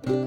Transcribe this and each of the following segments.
Alright,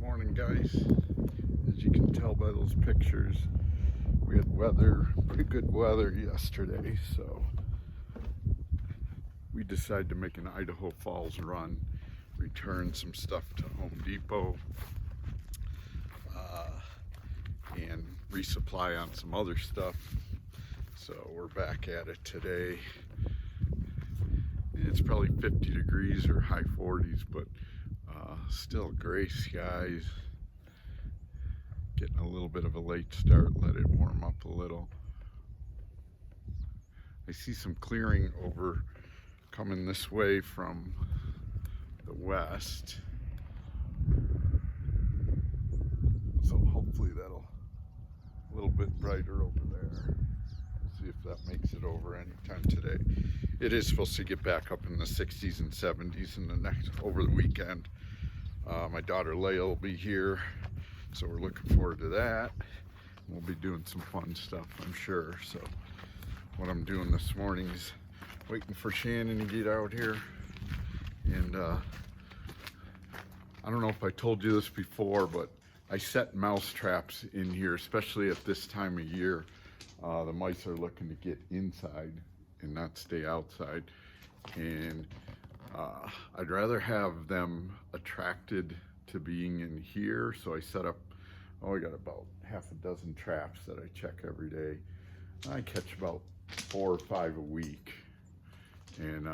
morning guys. As you can tell by those pictures, we had weather, pretty good weather yesterday, so we decided to make an Idaho Falls run, return some stuff to Home Depot, and resupply on some other stuff. So we're back at it today. It's probably 50 degrees or high 40s, but still gray skies. Getting a little bit of a late start, let it warm up a little. I see some clearing over coming this way from the west. So hopefully that'll a little bit brighter over there. We'll see if that makes it over anytime today. It is supposed to get back up in the 60s and 70s in the next over the weekend. My daughter Leia will be here, so we're looking forward to that. We'll be doing some fun stuff, I'm sure. So what I'm doing this morning is waiting for Shannon to get out here. And I don't know if I told you this before, but I set mouse traps in here, especially at this time of year. The mice are looking to get inside and not stay outside. And I'd rather have them attracted to being in here. So I set up, I got about half a dozen traps that I check every day. I catch about 4 or 5 a week, and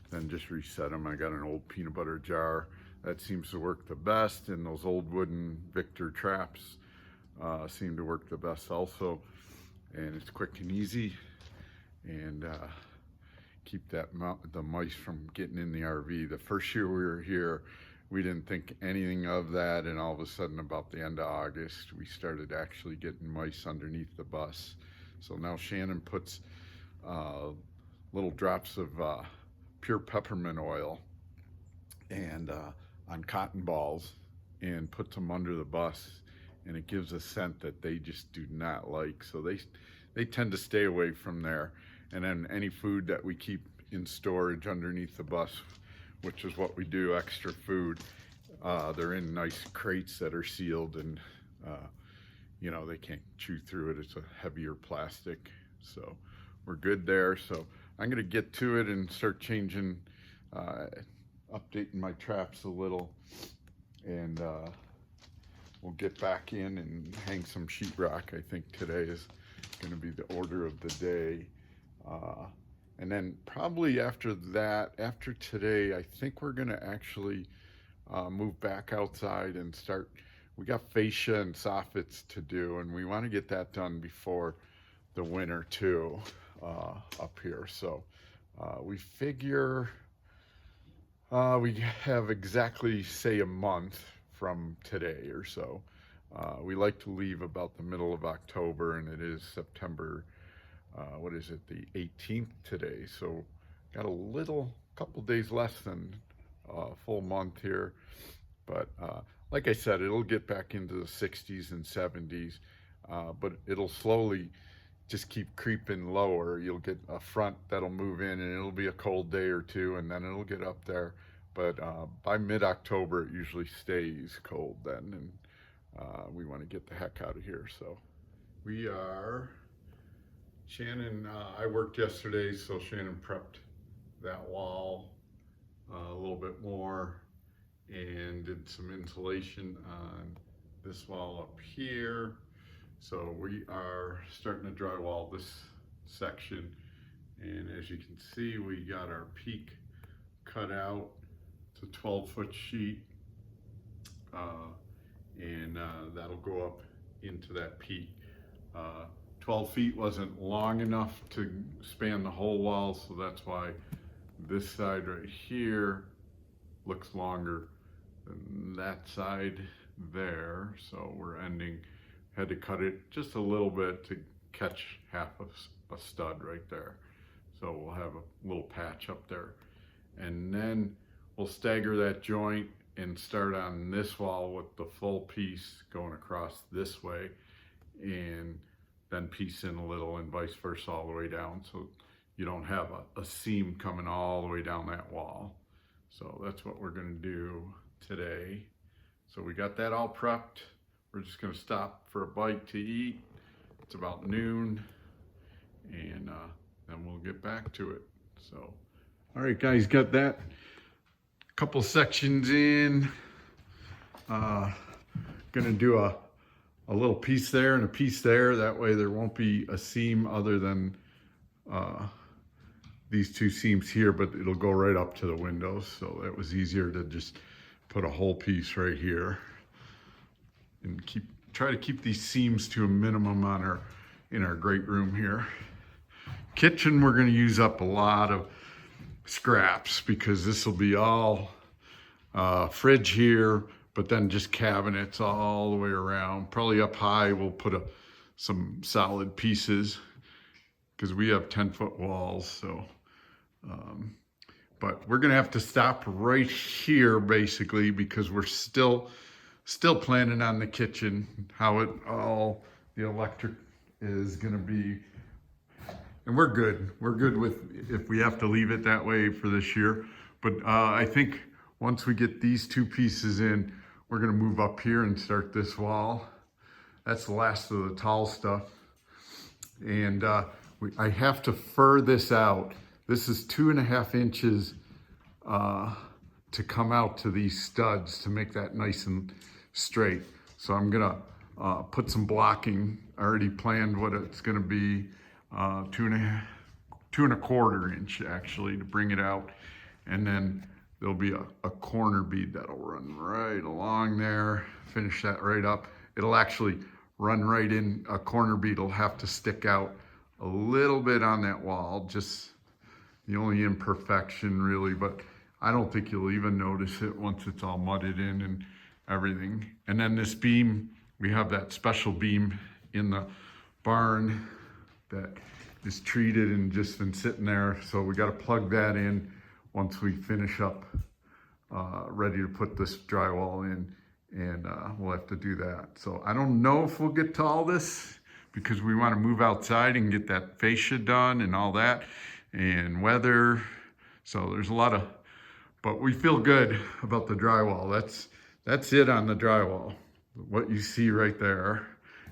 then just reset them. I got an old peanut butter jar that seems to work the best, and those old wooden Victor traps seem to work the best also. And it's quick and easy, and keep the mice from getting in the RV. The first year we were here, we didn't think anything of that, and all of a sudden about the end of August we started actually getting mice underneath the bus. So now Shannon puts little drops of pure peppermint oil and on cotton balls and puts them under the bus, and it gives a scent that they just do not like, so they tend to stay away from there. And then any food that we keep in storage underneath the bus, which is what we do, extra food, they're in nice crates that are sealed, and you know, they can't chew through it. It's a heavier plastic, so we're good there. So I'm gonna get to it and start changing, updating my traps a little, and we'll get back in and hang some sheetrock. I think today is gonna be the order of the day. And then probably after that, after today, I think we're gonna actually move back outside and start. We got fascia and soffits to do, and we want to get that done before the winter too, up here. So we figure we have exactly, say, a month from today or so. We like to leave about the middle of October, and it is September, what is it, the 18th today. So got a couple days less than a full month here. But like I said, it'll get back into the 60s and 70s, but it'll slowly just keep creeping lower. You'll get a front that'll move in, and it'll be a cold day or two, and then it'll get up there. But by mid-October, it usually stays cold then, and we want to get the heck out of here. So we are, Shannon, I worked yesterday, so Shannon prepped that wall a little bit more and did some insulation on this wall up here. So we are starting to drywall this section, and as you can see, we got our peak cut out. It's a 12-foot sheet, and that'll go up into that peak. 12 feet wasn't long enough to span the whole wall, so that's why this side right here looks longer than that side there. So we're had to cut it just a little bit to catch half of a stud right there. So we'll have a little patch up there. And then we'll stagger that joint and start on this wall with the full piece going across this way, and then piece in a little and vice versa all the way down, so you don't have a seam coming all the way down that wall. So that's what we're gonna do today. So we got that all prepped. We're just gonna stop for a bite to eat. It's about noon, and then we'll get back to it. So, all right guys, got that couple sections in. Gonna do a little piece there and a piece there. That way there won't be a seam other than these two seams here, but it'll go right up to the windows. So that was easier to just put a whole piece right here and try to keep these seams to a minimum on in our great room here. Kitchen, we're gonna use up a lot of scraps because this will be all fridge here, but then just cabinets all the way around. Probably up high we'll put some solid pieces because we have 10-foot walls. So but we're gonna have to stop right here basically because we're still planning on the kitchen, how the electric is gonna be. And we're good with if we have to leave it that way for this year. But I think once we get these two pieces in, we're gonna move up here and start this wall. That's the last of the tall stuff. And I have to fur this out. This is 2.5 inches to come out to these studs to make that nice and straight. So I'm gonna put some blocking. I already planned what it's gonna be. 2.25 inch actually to bring it out, and then there'll be a corner bead that'll run right along there, finish that right up. It'll actually run right in. A corner bead will have to stick out a little bit on that wall, just the only imperfection really, but I don't think you'll even notice it once it's all mudded in and everything. And then this beam, we have that special beam in the barn that is treated and just been sitting there. So we got to plug that in once we finish up, ready to put this drywall in, and we'll have to do that. So I don't know if we'll get to all this because we want to move outside and get that fascia done and all that, and weather. So there's a lot but we feel good about the drywall. That's it on the drywall, what you see right there.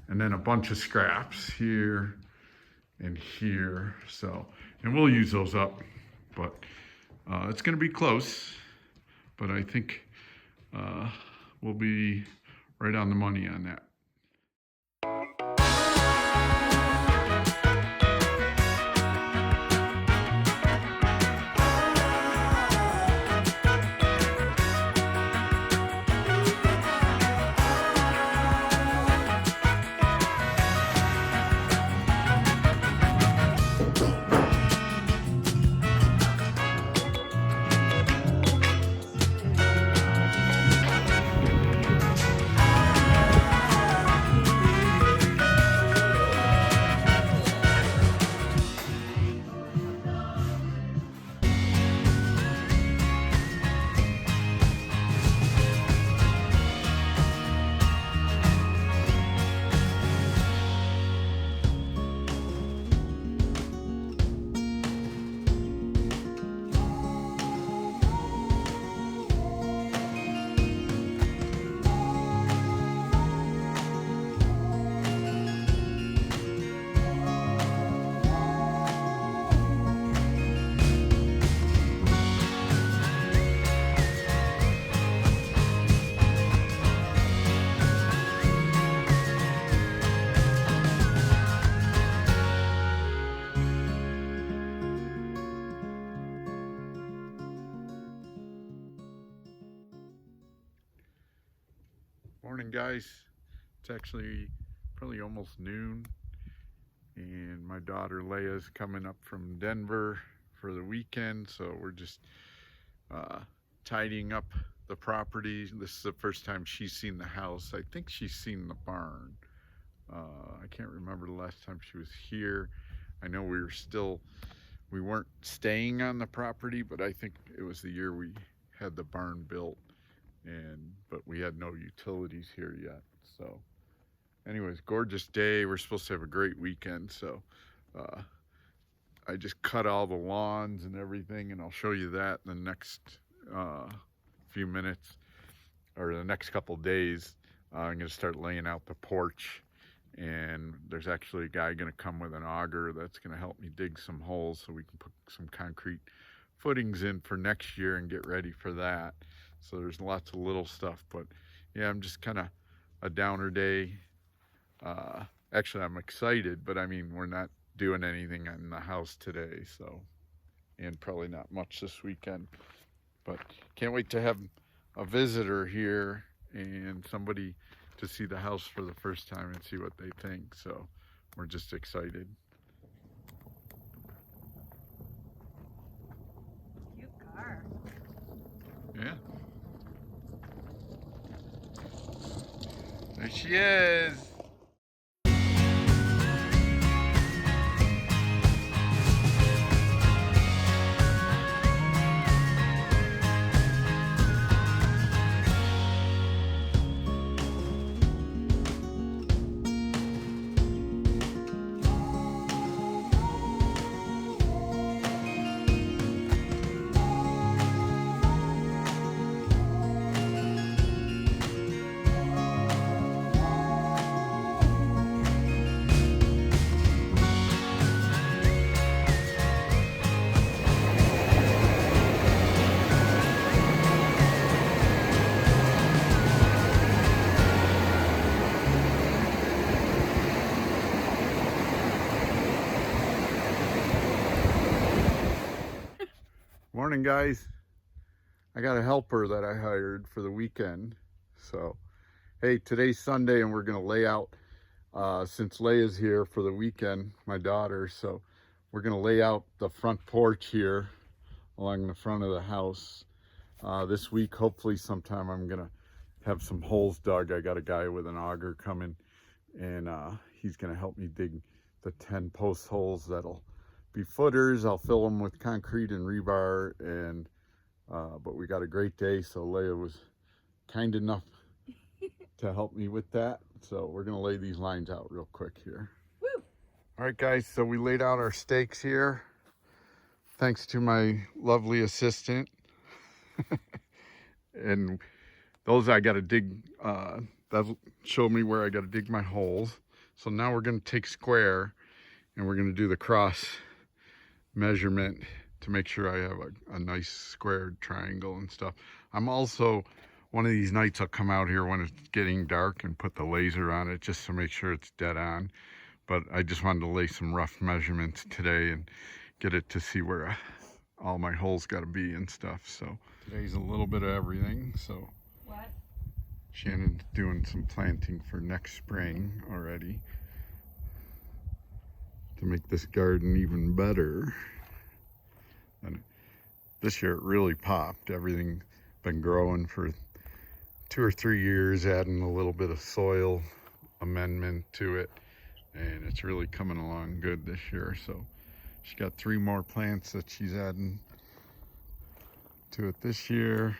And then a bunch of scraps here and here. So, and we'll use those up, but it's gonna be close, but I think we'll be right on the money on that. Morning guys, it's actually probably almost noon, and my daughter Leia's coming up from Denver for the weekend, so we're just tidying up the property. This is the first time she's seen the house. I think she's seen the barn. I can't remember the last time she was here. I know we were still we weren't staying on the property, but I think it was the year we had the barn built, but we had no utilities here yet. So anyways, gorgeous day. We're supposed to have a great weekend, so I just cut all the lawns and everything, and I'll show you that in the next few minutes, or the next couple days. I'm gonna start laying out the porch, and there's actually a guy gonna come with an auger that's gonna help me dig some holes so we can put some concrete footings in for next year and get ready for that. So there's lots of little stuff, but yeah, I'm just kind of a downer day. Actually, I'm excited, but I mean, we're not doing anything in the house today, so, and probably not much this weekend, but can't wait to have a visitor here and somebody to see the house for the first time and see what they think. So we're just excited. Cute car. Yeah. There she is. Morning, guys. I got a helper that I hired for the weekend. So, hey, today's Sunday and we're gonna lay out, since Leia's here for the weekend, my daughter, so we're gonna lay out the front porch here along the front of the house. This week, hopefully sometime, I'm gonna have some holes dug. I got a guy with an auger coming, and he's gonna help me dig the 10 post holes that'll be footers. I'll fill them with concrete and rebar, and but we got a great day, so Leia was kind enough to help me with that. So we're gonna lay these lines out real quick here. Woo! All right, guys, so we laid out our stakes here thanks to my lovely assistant. And those I got to dig, that showed me where I got to dig my holes. So now we're going to take square and we're going to do the cross measurement to make sure I have a nice squared triangle and stuff. I'm also, one of these nights I'll come out here when it's getting dark and put the laser on it just to make sure it's dead on. But I just wanted to lay some rough measurements today and get it to see where all my holes got to be and stuff. So today's a little bit of everything. So What? Shannon's doing some planting for next spring already to make this garden even better. And this year it really popped. Everything been growing for 2 or 3 years, adding a little bit of soil amendment to it, and it's really coming along good this year. So she's got 3 more plants that she's adding to it this year.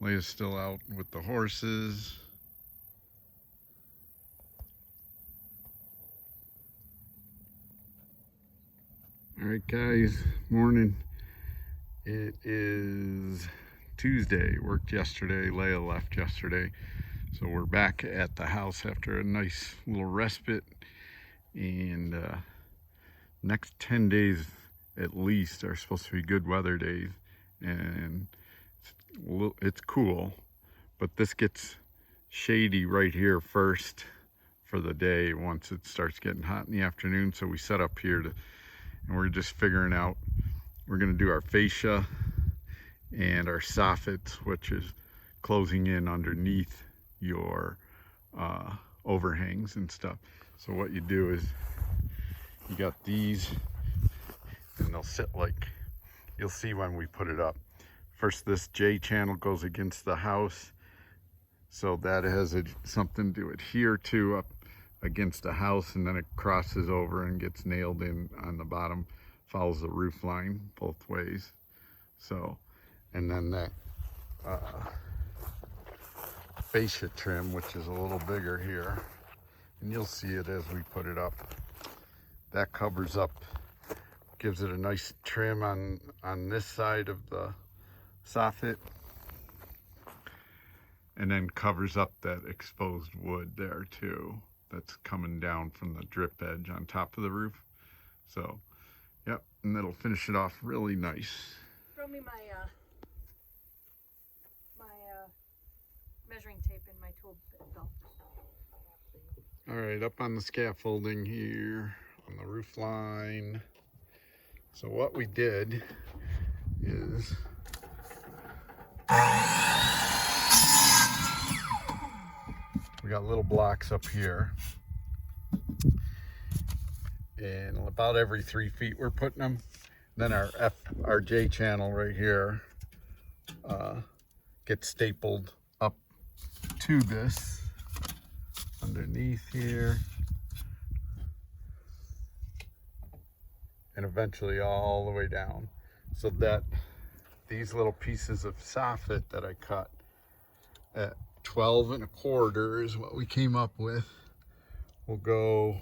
Leia's still out with the horses. All right, guys, morning. It is Tuesday. Worked yesterday. Leia left yesterday. So we're back at the house after a nice little respite. And next 10 days at least are supposed to be good weather days. And it's cool, but this gets shady right here first for the day once it starts getting hot in the afternoon. So we set up here and we're just figuring out, we're going to do our fascia and our soffits, which is closing in underneath your overhangs and stuff. So what you do is you got these, and they'll sit like, you'll see when we put it up. First, this J channel goes against the house, so that has something to adhere to up against the house, and then it crosses over and gets nailed in on the bottom, follows the roof line both ways. So, and then that fascia trim, which is a little bigger here, and you'll see it as we put it up, that covers up, gives it a nice trim on this side of the soffit, and then covers up that exposed wood there too, that's coming down from the drip edge on top of the roof. So yep, and that'll finish it off really nice. Throw me my measuring tape in my tool belt. All right, up on the scaffolding here on the roof line. So what we did is we got little blocks up here, and about every 3 feet we're putting them. Then our J channel right here gets stapled up to this underneath here, and eventually all the way down, so that these little pieces of soffit that I cut at 12 1/4 is what we came up with, will go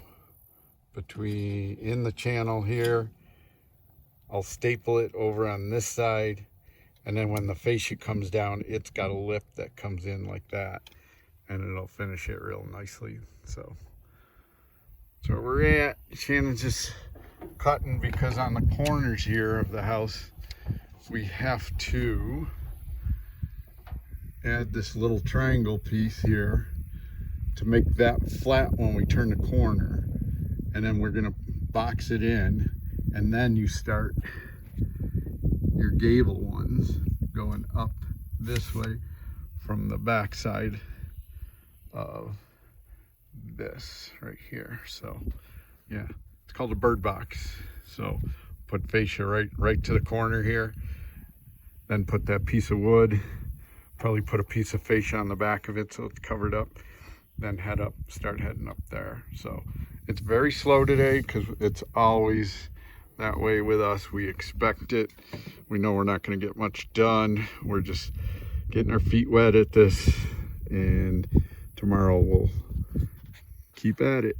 between in the channel here. I'll staple it over on this side, and then when the fascia comes down, it's got a lip that comes in like that, and it'll finish it real nicely. So that's where we're at. Shannon's just cutting, because on the corners here of the house we have to add this little triangle piece here to make that flat when we turn the corner, and then we're gonna box it in, and then you start your gable ones going up this way from the back side of this right here. So yeah, it's called a bird box. So put fascia right to the corner here, then put that piece of wood, probably put a piece of fascia on the back of it so it's covered up, then start heading up there. So it's very slow today, because it's always that way with us. We expect it. We know we're not going to get much done. We're just getting our feet wet at this, and tomorrow we'll keep at it.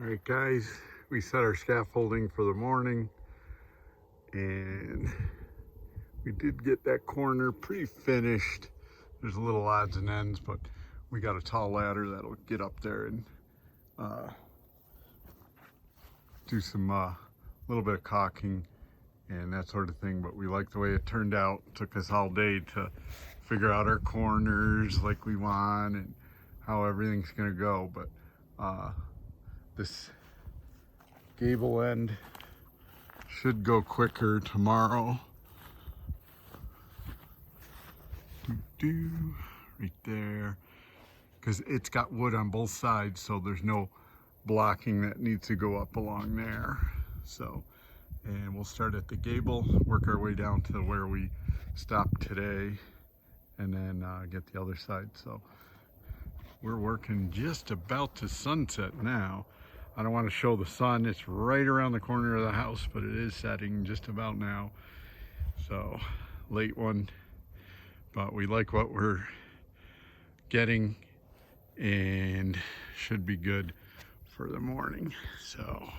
All right, guys, we set our scaffolding for the morning, and we did get that corner pretty finished. There's a little odds and ends, but we got a tall ladder that'll get up there and do some little bit of caulking and that sort of thing. But we like the way it turned out. It took us all day to figure out our corners like we want and how everything's gonna go. But this gable end should go quicker tomorrow. Right there, because it's got wood on both sides, so there's no blocking that needs to go up along there. So, and we'll start at the gable, work our way down to where we stopped today, and then get the other side. So we're working just about to sunset now. I don't want to show the sun. It's right around the corner of the house, but it is setting just about now. So late one, but we like what we're getting and should be good for the morning. So, all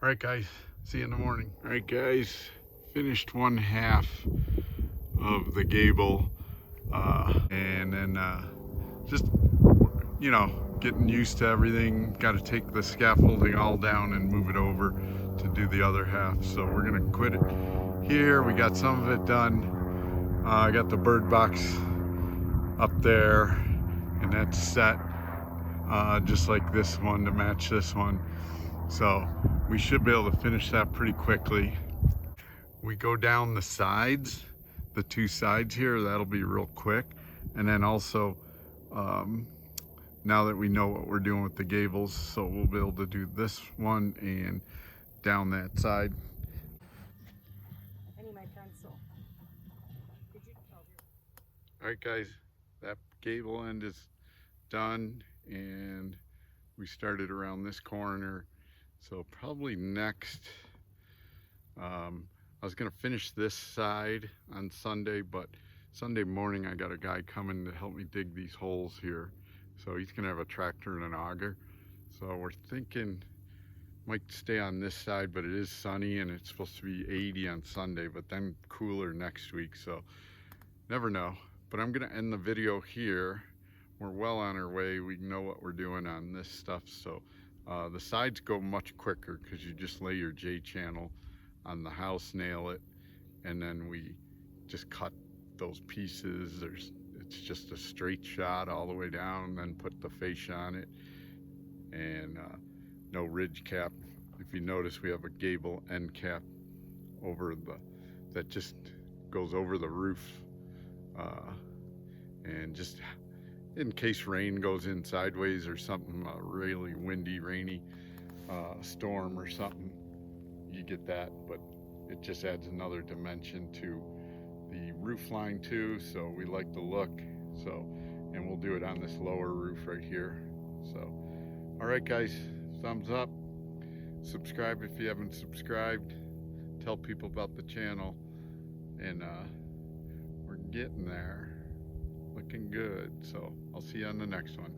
right, guys, see you in the morning. All right, guys, finished 1/2 of the gable, and then just, you know, getting used to everything. Got to take the scaffolding all down and move it over to do the other half. So we're gonna quit it here. We got some of it done. I got the bird box up there, and that's set just like this one to match this one. So we should be able to finish that pretty quickly. We go down the sides, the 2 sides here, that'll be real quick. And then also now that we know what we're doing with the gables. So we'll be able to do this one and down that side. I need my pencil. Did you? Oh, here. All right, guys, that gable end is done, and we started around this corner. So probably next, I was gonna finish this side on Sunday, but Sunday morning I got a guy coming to help me dig these holes here. So he's gonna have a tractor and an auger. So we're thinking might stay on this side, but it is sunny and it's supposed to be 80 on Sunday, but then cooler next week. So never know. But I'm gonna end the video here. We're well on our way. We know what we're doing on this stuff. So the sides go much quicker because you just lay your J-channel on the house, nail it, and then we just cut those pieces. It's just a straight shot all the way down, then put the fascia on it, and no ridge cap. If you notice, we have a gable end cap over that just goes over the roof, and just in case rain goes in sideways or something, really windy, rainy storm or something, you get that. But it just adds another dimension to the roof line too, so we like the look. So, and we'll do it on this lower roof right here. So, all right, guys, thumbs up, subscribe if you haven't subscribed, tell people about the channel, and we're getting there, looking good. So I'll see you on the next one.